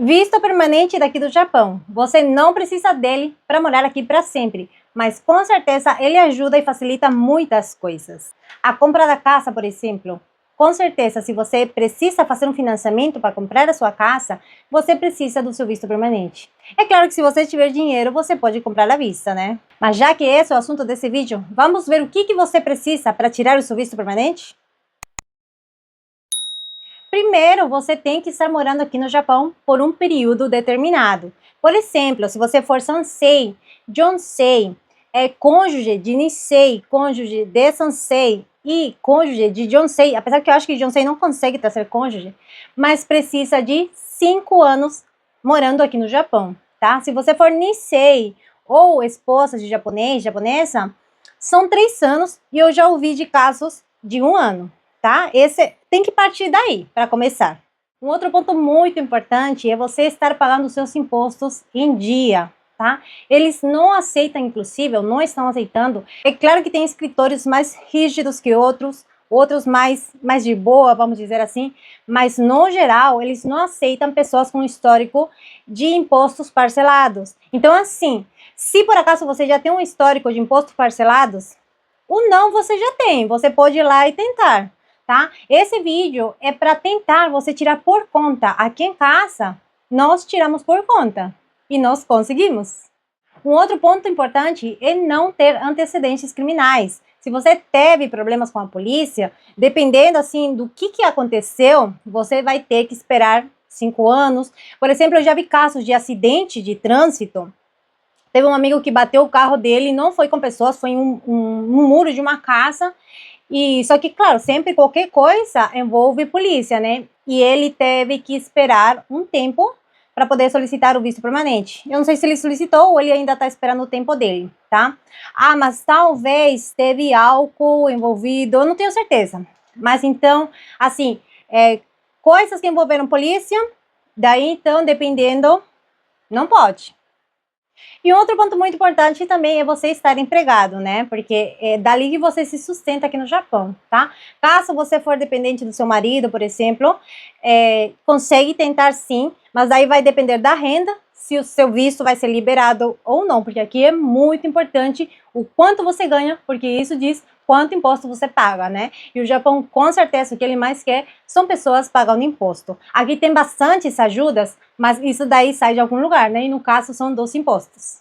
Visto permanente daqui do Japão. Você não precisa dele para morar aqui para sempre, mas com certeza ele ajuda e facilita muitas coisas. A compra da casa, por exemplo. Com certeza, se você precisa fazer um financiamento para comprar a sua casa, você precisa do seu visto permanente. É claro que se você tiver dinheiro, você pode comprar à vista, né? Mas já que esse é o assunto desse vídeo, vamos ver o que você precisa para tirar o seu visto permanente? Primeiro, você tem que estar morando aqui no Japão por um período determinado. Por exemplo, se você for sansei, jonsei, cônjuge de nisei, cônjuge de sansei e cônjuge de jonsei, apesar que eu acho que jonsei não consegue ser cônjuge, mas precisa de 5 anos morando aqui no Japão, tá? Se você for nisei ou esposa de japonês, japonesa, são 3 anos e eu já ouvi de casos de 1 ano. Tá? Esse tem que partir daí para começar. Um outro ponto muito importante é você estar pagando os seus impostos em dia, tá? Eles não aceitam, inclusive, ou não estão aceitando. É claro que tem escritórios mais rígidos que outros mais de boa, vamos dizer assim, mas no geral eles não aceitam pessoas com histórico de impostos parcelados. Então, assim, se por acaso você já tem um histórico de impostos parcelados, o não você já tem, você pode ir lá e tentar. Tá? Esse vídeo é para tentar você tirar por conta. Aqui em casa, nós tiramos por conta e nós conseguimos. Um outro ponto importante é não ter antecedentes criminais. Se você teve problemas com a polícia, dependendo assim do que aconteceu, você vai ter que esperar 5 anos. Por exemplo, eu já vi casos de acidente de trânsito. Teve um amigo que bateu o carro dele, não foi com pessoas, foi em um muro de uma casa. E só que, claro, sempre qualquer coisa envolve polícia, né? E ele teve que esperar um tempo para poder solicitar o visto permanente. Eu não sei se ele solicitou ou ele ainda está esperando o tempo dele, tá? Ah, mas talvez teve álcool envolvido, eu não tenho certeza. Mas então, assim, coisas que envolveram polícia, daí então, dependendo, não pode. E outro ponto muito importante também é você estar empregado, né? Porque é dali que você se sustenta aqui no Japão, tá? Caso você for dependente do seu marido, por exemplo, consegue tentar sim, mas daí vai depender da renda, se o seu visto vai ser liberado ou não, porque aqui é muito importante o quanto você ganha, porque isso diz quanto imposto você paga, né? E o Japão, com certeza, o que ele mais quer são pessoas pagando imposto. Aqui tem bastantes ajudas, mas isso daí sai de algum lugar, né? E no caso são dos impostos.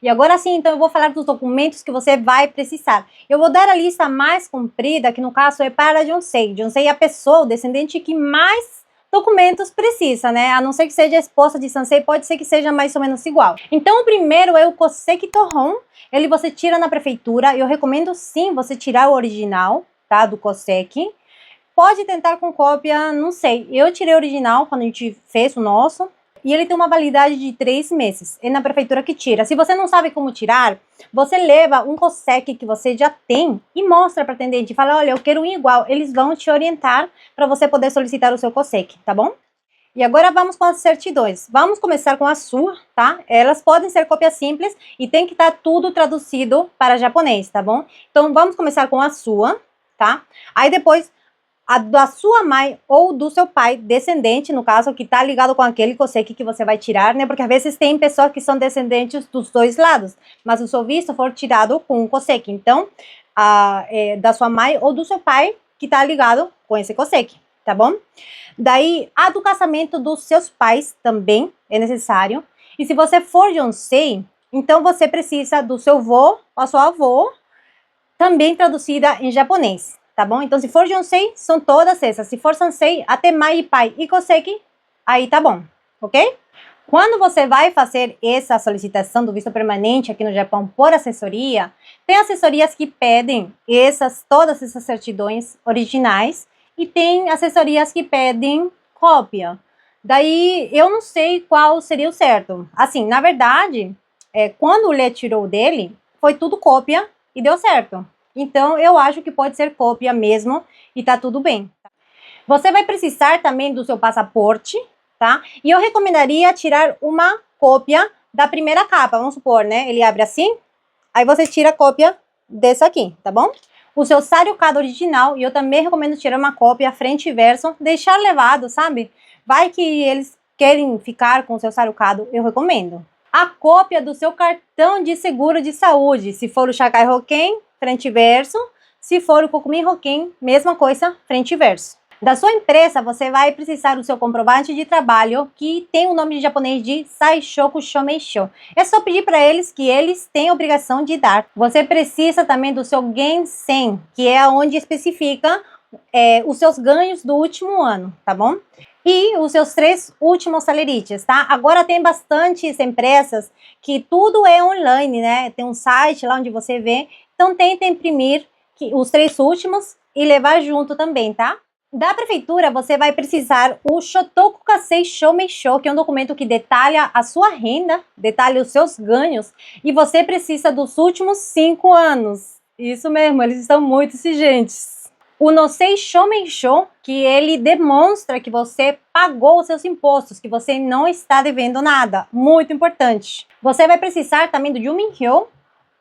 E agora sim, então eu vou falar dos documentos que você vai precisar. Eu vou dar a lista mais comprida, que no caso é para Jonsei. Jonsei é a pessoa, o descendente que mais documentos precisa, né? A não ser que seja a esposa de Sansei, pode ser que seja mais ou menos igual. Então o primeiro é o Koseki Tohon. Ele você tira na prefeitura. Eu recomendo sim você tirar o original, tá? Do Koseki. Pode tentar com cópia, não sei. Eu tirei o original quando a gente fez o nosso. E ele tem uma validade de 3 meses. É na prefeitura que tira. Se você não sabe como tirar, você leva um Koseki que você já tem e mostra para a atendente. Fala, olha, eu quero um igual. Eles vão te orientar para você poder solicitar o seu Koseki, tá bom? E agora vamos com as certidões. Vamos começar com a sua, tá? Elas podem ser cópias simples e tem que estar tudo traduzido para japonês, tá bom? Então vamos começar com a sua, tá? Aí depois a da sua mãe ou do seu pai, descendente, no caso, que tá ligado com aquele Koseki que você vai tirar, né? Porque às vezes tem pessoas que são descendentes dos dois lados, mas o seu visto for tirado com o Koseki. Então, da sua mãe ou do seu pai que tá ligado com esse Koseki, tá bom? Daí, a do casamento dos seus pais também é necessário. E se você for Jonsei, então você precisa do seu avô ou a sua avó, também traduzida em japonês. Tá bom? Então, se for Jonsei, são todas essas. Se for Sansei, até mãe e pai e Koseki, aí tá bom, ok? Quando você vai fazer essa solicitação do visto permanente aqui no Japão por assessoria, tem assessorias que pedem todas essas certidões originais e tem assessorias que pedem cópia. Daí, eu não sei qual seria o certo. Assim, na verdade, quando o Lê tirou dele, foi tudo cópia e deu certo. Então, eu acho que pode ser cópia mesmo e tá tudo bem. Você vai precisar também do seu passaporte, tá? E eu recomendaria tirar uma cópia da primeira capa, vamos supor, né? Ele abre assim, aí você tira a cópia dessa aqui, tá bom? O seu Saryokado original, e eu também recomendo tirar uma cópia frente e verso, deixar levado, sabe? Vai que eles querem ficar com o seu Sarucado, eu recomendo. A cópia do seu cartão de seguro de saúde, se for o Shakai Hoken, frente e verso. Se for o Kokumin Hoken, mesma coisa, frente e verso. Da sua empresa, você vai precisar do seu comprovante de trabalho, que tem o nome de japonês de Saishoku Shomeisho. É só pedir para eles que eles têm a obrigação de dar. Você precisa também do seu Gensen, que é onde especifica os seus ganhos do último ano, tá bom? E os seus 3 últimos salarites, tá? Agora tem bastantes empresas que tudo é online, né? Tem um site lá onde você vê. Então tenta imprimir os 3 últimos e levar junto também, tá? Da prefeitura, você vai precisar o Shotoku Kasei Shomeisho, que é um documento que detalha a sua renda, detalha os seus ganhos, e você precisa dos últimos 5 anos. Isso mesmo, eles estão muito exigentes. O Nosei Shomeisho, que ele demonstra que você pagou os seus impostos, que você não está devendo nada. Muito importante. Você vai precisar também do Juminryo,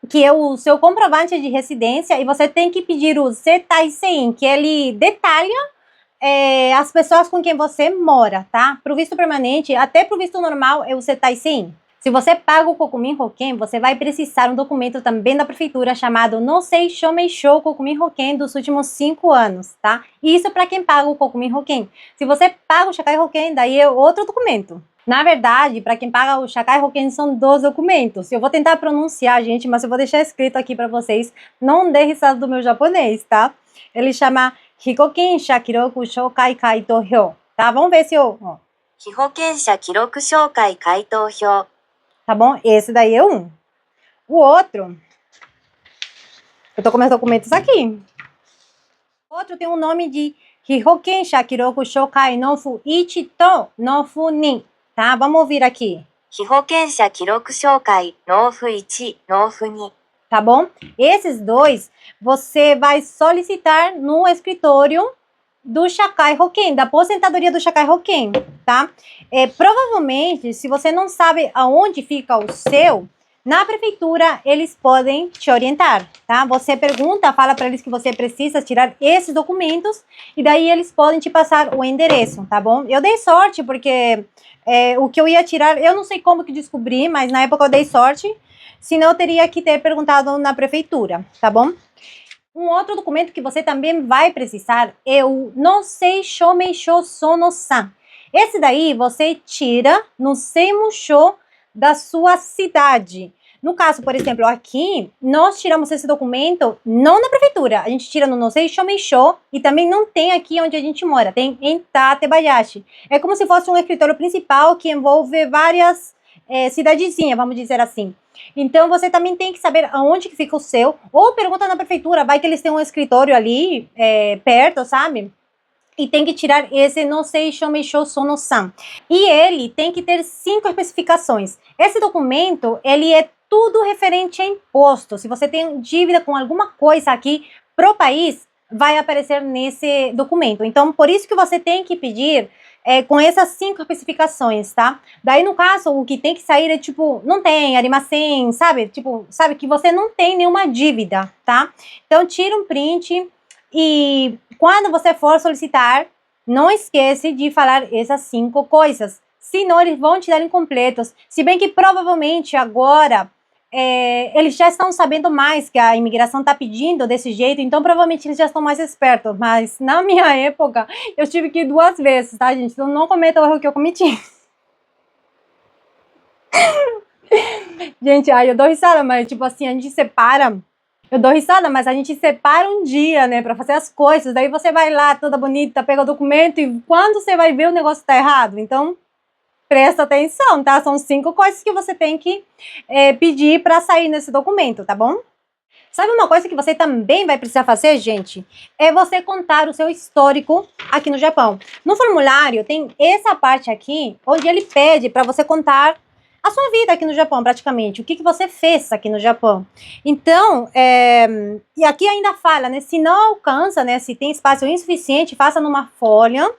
que é o seu comprovante de residência, e você tem que pedir o Zetaisein, que ele detalha as pessoas com quem você mora, tá? Pro visto permanente, até pro visto normal, é o Zetaisein. Se você paga o Kokumin Hoken, você vai precisar um documento também da prefeitura chamado Nosei Shomeisho Kokumin Hoken dos últimos 5 anos, tá? Isso para quem paga o Kokumin Hoken. Se você paga o Shakai Hoken, daí é outro documento. Na verdade, para quem paga o Shakai Hoken são 2 documentos. Eu vou tentar pronunciar, gente, mas eu vou deixar escrito aqui para vocês. Não dê risada do meu japonês, tá? Ele chama Hikokensha Kiroku Shoukai Kaito Hyo, tá? Vamos ver se eu... Hikokensha Kiroku Shoukai Kaito Hyo. Tá bom? Esse daí é um. O outro... Eu tô com meus documentos aqui. O outro tem o nome de Hikokensha Kiroku Shoukai Nofu Ichi to Nofu Ni. Tá? Vamos ouvir aqui. Hikokensha Kiroku Shoukai Nofu Ichi Nofu Ni. Tá bom? Esses 2 você vai solicitar no escritório do Shakai Hoken, da aposentadoria do Shakai Hoken, tá? Provavelmente, se você não sabe aonde fica o seu, na prefeitura eles podem te orientar, tá? Você pergunta, fala para eles que você precisa tirar esses documentos e daí eles podem te passar o endereço, tá bom? Eu dei sorte porque o que eu ia tirar, eu não sei como que descobri, mas na época eu dei sorte. Senão eu teria que ter perguntado na prefeitura, tá bom? Um outro documento que você também vai precisar é o Nosei Shomeisho Sono-san. Esse daí você tira no Seimusho da sua cidade. No caso, por exemplo, aqui, nós tiramos esse documento não na prefeitura. A gente tira no Nosei Shomeisho e também não tem aqui onde a gente mora. Tem em Tatebayashi. É como se fosse um escritório principal que envolve várias cidadezinhas, vamos dizer assim. Então, você também tem que saber aonde que fica o seu, ou pergunta na prefeitura, vai que eles têm um escritório ali, perto, sabe? E tem que tirar esse Nosei Shomeisho Sono-san. E ele tem que ter 5 especificações. Esse documento, ele é tudo referente a imposto. Se você tem dívida com alguma coisa aqui pro país, vai aparecer nesse documento. Então, por isso que você tem que pedir com essas 5 especificações, tá? Daí, no caso, o que tem que sair é, tipo, não tem arimasen, sabe? Tipo, sabe que você não tem nenhuma dívida, tá? Então, tira um print e quando você for solicitar, não esquece de falar essas 5 coisas. Senão, eles vão te dar incompletos. Se bem que, provavelmente, agora... eles já estão sabendo mais que a imigração está pedindo desse jeito, então provavelmente eles já estão mais espertos, mas na minha época eu tive que ir 2 vezes, tá, gente? Então não cometa o erro que eu cometi. Gente, eu dou risada, mas tipo assim, a gente separa, eu dou risada, mas a gente separa um dia, né, pra fazer as coisas, daí você vai lá toda bonita, pega o documento e quando você vai ver o negócio tá errado, então... Presta atenção, tá? São 5 coisas que você tem que pedir para sair nesse documento, tá bom? Sabe uma coisa que você também vai precisar fazer, gente? É você contar o seu histórico aqui no Japão. No formulário tem essa parte aqui, onde ele pede para você contar a sua vida aqui no Japão, praticamente. O que você fez aqui no Japão. Então, e aqui ainda fala, né? Se não alcança, né? Se tem espaço insuficiente, faça numa folha.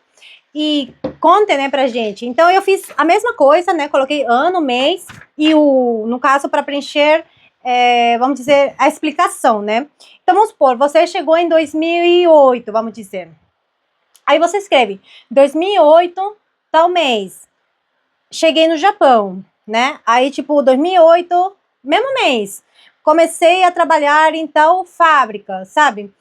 E conte, né, pra gente. Então, eu fiz a mesma coisa, né, coloquei ano, mês e no caso, para preencher, vamos dizer, a explicação, né. Então, vamos supor, você chegou em 2008, vamos dizer. Aí você escreve 2008, tal mês. cheguei no Japão, né? Aí, tipo, 2008, mesmo mês, comecei a trabalhar em tal fábrica, sabe?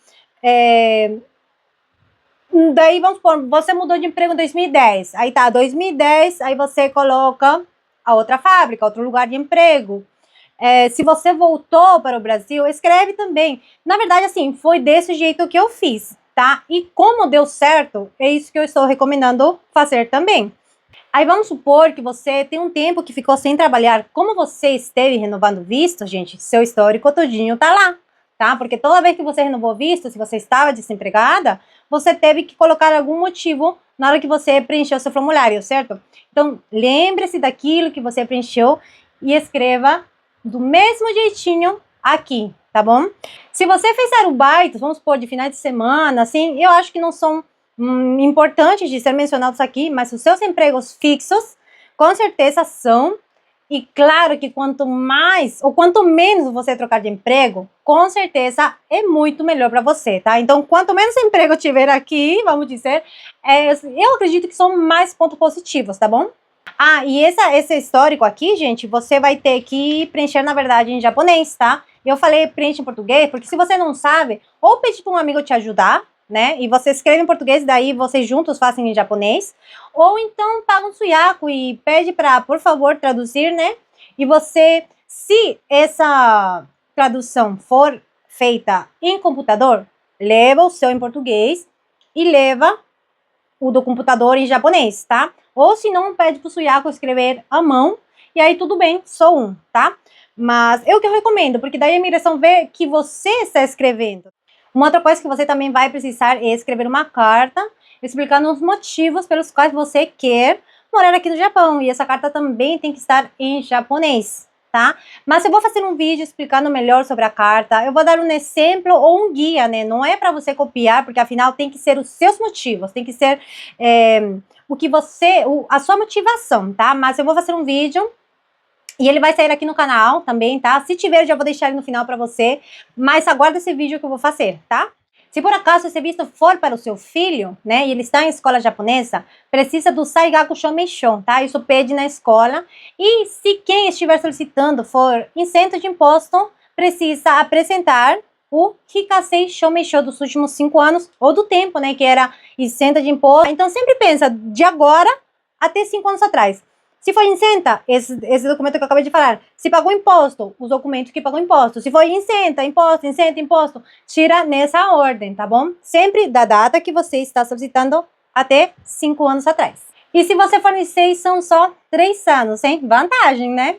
Daí, vamos supor, você mudou de emprego em 2010. Aí tá, 2010, aí você coloca a outra fábrica, outro lugar de emprego. Se você voltou para o Brasil, escreve também. Na verdade, assim, foi desse jeito que eu fiz, tá? E como deu certo, é isso que eu estou recomendando fazer também. Aí vamos supor que você tem um tempo que ficou sem trabalhar. Como você esteve renovando visto, gente, seu histórico todinho tá lá, tá? Porque toda vez que você renovou visto, se você estava desempregada, você teve que colocar algum motivo na hora que você preencheu seu formulário, certo? Então, lembre-se daquilo que você preencheu e escreva do mesmo jeitinho aqui, tá bom? Se você fez arumbaitos, vamos supor, de finais de semana, assim, eu acho que não são importantes de ser mencionados aqui, mas os seus empregos fixos, com certeza são. E claro que quanto mais ou quanto menos você trocar de emprego, com certeza é muito melhor para você, tá? Então, quanto menos emprego tiver aqui, vamos dizer, eu acredito que são mais pontos positivos, tá bom? Ah, e esse histórico aqui, gente, você vai ter que preencher, na verdade, em japonês, tá? Eu falei preenche em português, porque se você não sabe, ou pede para um amigo te ajudar, né? E você escreve em português, daí vocês juntos fazem em japonês. Ou então paga um suiaco e pede para, por favor, traduzir, né? E você, se essa tradução for feita em computador, leva o seu em português e leva o do computador em japonês, tá? Ou se não, pede pro suiaco escrever à mão, e aí tudo bem, só um, tá? Mas eu que recomendo, porque daí a imigração vê que você está escrevendo. Uma outra coisa que você também vai precisar é escrever uma carta explicando os motivos pelos quais você quer morar aqui no Japão. E essa carta também tem que estar em japonês, tá? Mas eu vou fazer um vídeo explicando melhor sobre a carta. Eu vou dar um exemplo ou um guia, né? Não é para você copiar, porque afinal tem que ser os seus motivos, tem que ser o que você, a sua motivação, tá? Mas eu vou fazer um vídeo e ele vai sair aqui no canal também, tá? Se tiver, eu já vou deixar ele no final para você. Mas aguarda esse vídeo que eu vou fazer, tá? Se por acaso esse visto for para o seu filho, né, e ele está em escola japonesa, precisa do Saigaku Shomeishon, tá? Isso pede na escola. E se quem estiver solicitando for isento de imposto, precisa apresentar o Hikasei Shomeishon dos últimos 5 anos, ou do tempo, né, que era isenta de imposto. Então sempre pensa de agora até 5 anos atrás. Se for isenta, esse documento que eu acabei de falar. Se pagou imposto, os documentos que pagou imposto. Se for isenta, imposto, tira nessa ordem, tá bom? Sempre da data que você está solicitando até 5 anos atrás. E se você fornecer, são só 3 anos, hein? Vantagem, né?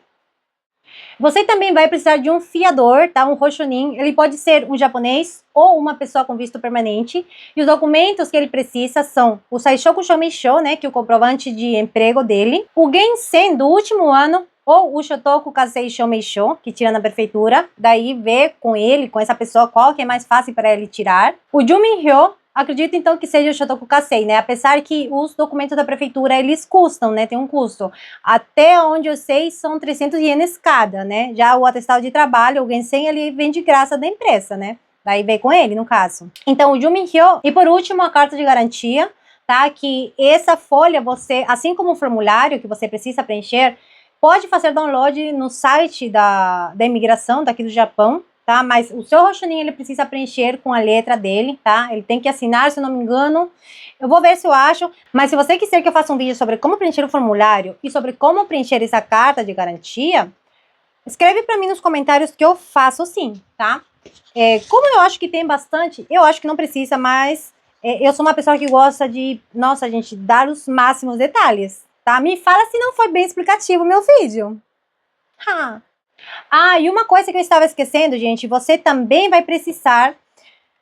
Você também vai precisar de um fiador, tá? Um Roshonin. Ele pode ser um japonês ou uma pessoa com visto permanente. E os documentos que ele precisa são o Saishoku Shomeishon, né? Que é o comprovante de emprego dele. O Gensen do último ano. Ou o Shotoku Kasei Shomeishon, que tira na prefeitura. Daí vê com ele, com essa pessoa, qual que é mais fácil para ele tirar. O Juminryo. Acredito, então, que seja o Shotoku Kasei, né? Apesar que os documentos da prefeitura, eles custam, né? Tem um custo. Até onde eu sei, são 300 ienes cada, né? Já o atestado de trabalho, o Gensen, ele vem de graça da empresa, né? Daí vem com ele, no caso. Então, o Juminryo. E por último, a carta de garantia, tá? Que essa folha, você, assim como o formulário que você precisa preencher, pode fazer download no site da imigração daqui do Japão, tá? Mas o seu Roshonin, ele precisa preencher com a letra dele, tá? Ele tem que assinar, se eu não me engano. Eu vou ver se eu acho. Mas se você quiser que eu faça um vídeo sobre como preencher o formulário e sobre como preencher essa carta de garantia, escreve para mim nos comentários que eu faço sim, tá? Como eu acho que tem bastante, eu acho que não precisa, mas eu sou uma pessoa que gosta de, nossa, gente, dar os máximos detalhes, tá? Me fala se não foi bem explicativo o meu vídeo. Ha. Ah, e uma coisa que eu estava esquecendo, gente, você também vai precisar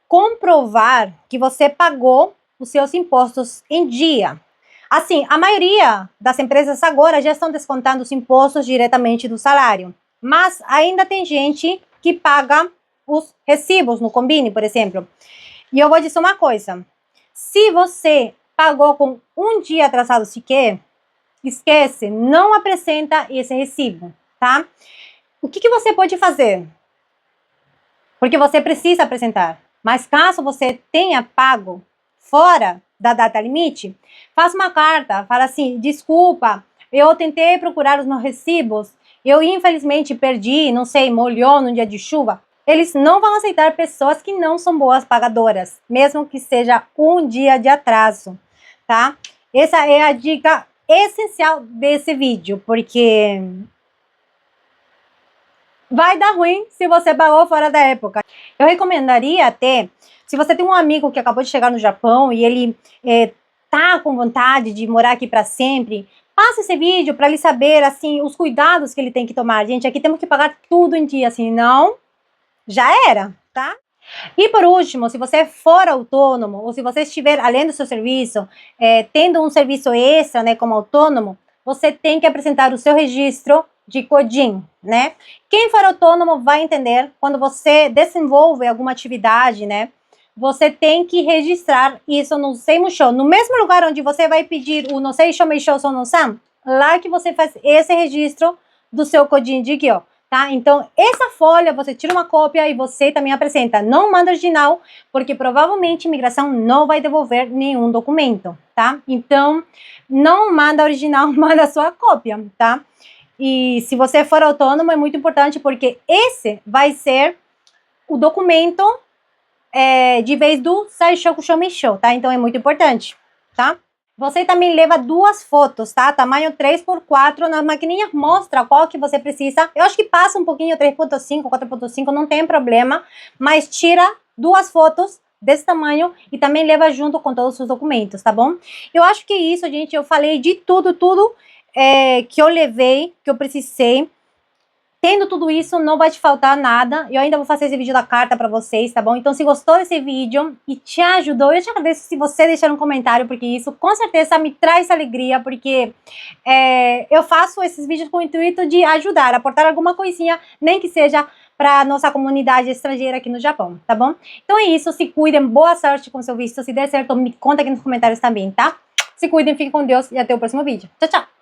comprovar que você pagou os seus impostos em dia. Assim, a maioria das empresas agora já estão descontando os impostos diretamente do salário, mas ainda tem gente que paga os recibos no Combine, por exemplo. E eu vou dizer uma coisa, se você pagou com um dia atrasado sequer, esquece, não apresenta esse recibo, tá? O que você pode fazer? Porque você precisa apresentar. Mas caso você tenha pago fora da data limite, faça uma carta, fala assim, desculpa, eu tentei procurar os meus recibos, eu infelizmente perdi, não sei, molhou num dia de chuva. Eles não vão aceitar pessoas que não são boas pagadoras, mesmo que seja um dia de atraso, tá? Essa é a dica essencial desse vídeo, porque vai dar ruim se você pagou fora da época. Eu recomendaria até, se você tem um amigo que acabou de chegar no Japão e ele tá com vontade de morar aqui para sempre, passa esse vídeo para ele saber, assim, os cuidados que ele tem que tomar. Gente, aqui temos que pagar tudo em dia, assim, não, já era, tá? E por último, se você for autônomo, ou se você estiver além do seu serviço, tendo um serviço extra, né, como autônomo, você tem que apresentar o seu registro de CODIN, né? Quem for autônomo vai entender, quando você desenvolve alguma atividade, né, você tem que registrar isso no Seimusho, no mesmo lugar onde você vai pedir o Nosei Shomeisho Sono-san, lá que você faz esse registro do seu CODIN de Gyo, tá? Então, essa folha, você tira uma cópia e você também apresenta. Não manda original, porque provavelmente a imigração não vai devolver nenhum documento, tá? Então, não manda original, manda a sua cópia, tá? E se você for autônomo, é muito importante, porque esse vai ser o documento de vez do Saishoku Shomeisho, tá? Então é muito importante, tá? Você também leva 2 fotos, tá? Tamanho 3x4, na maquininha mostra qual que você precisa. Eu acho que passa um pouquinho 3.5, 4.5, não tem problema, mas tira 2 fotos desse tamanho e também leva junto com todos os documentos, tá bom? Eu acho que é isso, gente, eu falei de tudo que eu levei, que eu precisei. Tendo tudo isso, não vai te faltar nada. Eu ainda vou fazer esse vídeo da carta pra vocês, tá bom? Então, se gostou desse vídeo e te ajudou, eu te agradeço se você deixar um comentário, porque isso com certeza me traz alegria, porque eu faço esses vídeos com o intuito de ajudar, aportar alguma coisinha, nem que seja para nossa comunidade estrangeira aqui no Japão, tá bom? Então é isso, se cuidem, boa sorte com o seu visto. Se der certo, me conta aqui nos comentários também, tá? Se cuidem, fiquem com Deus e até o próximo vídeo. Tchau, tchau!